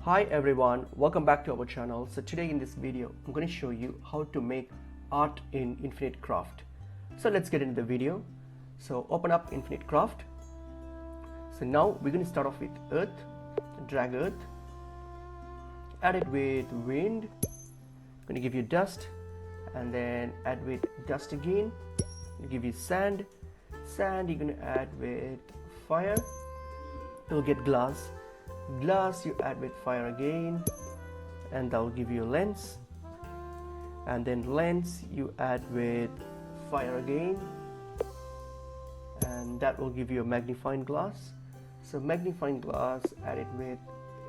Hi everyone, welcome back to our channel. So today in this video I'm going to show you how to make art in Infinite Craft. So let's get into the video. So open up Infinite Craft. So now we're going to start off with earth. Drag earth, add it with wind. I'm going to give you dust, and then add with dust again. Give you sand. Sand you're going to add with fire. You'll get glass. Glass you add with fire again, and that will give you a lens. And then lens you add with fire again, and that will give you a magnifying glass. So magnifying glass, add it with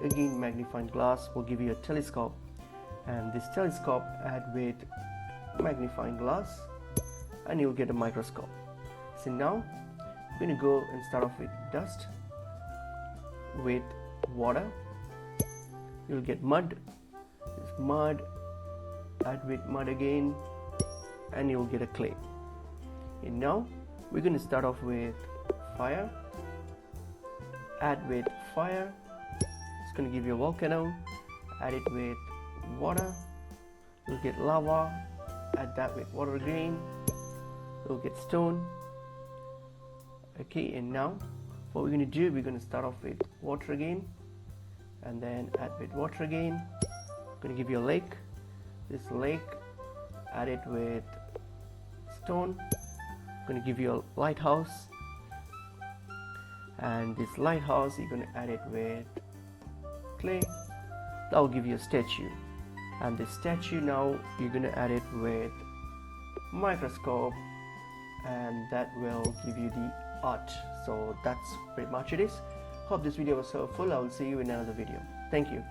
again magnifying glass, will give you a telescope, and this telescope add with magnifying glass, and you'll get a microscope. So now we're going to go and start off with dust, with water. You'll get mud. This mud, add with mud again, and you'll get a clay. And now we're going to start off with fire. Add with fire. It's going to give you a volcano. Add it with water. You'll get lava. Add that with water again. You'll get stone. Okay, and now what we're going to do, we're going to start off with water again, and then add with water again. I'm going to give you a lake. This lake, add it with stone. I'm going to give you a lighthouse, and this lighthouse you're going to add it with clay. That will give you a statue, and this statue now you're going to add it with microscope, and that will give you the art. So that's pretty much it is. Hope this video was helpful. I will see you in another video. Thank you.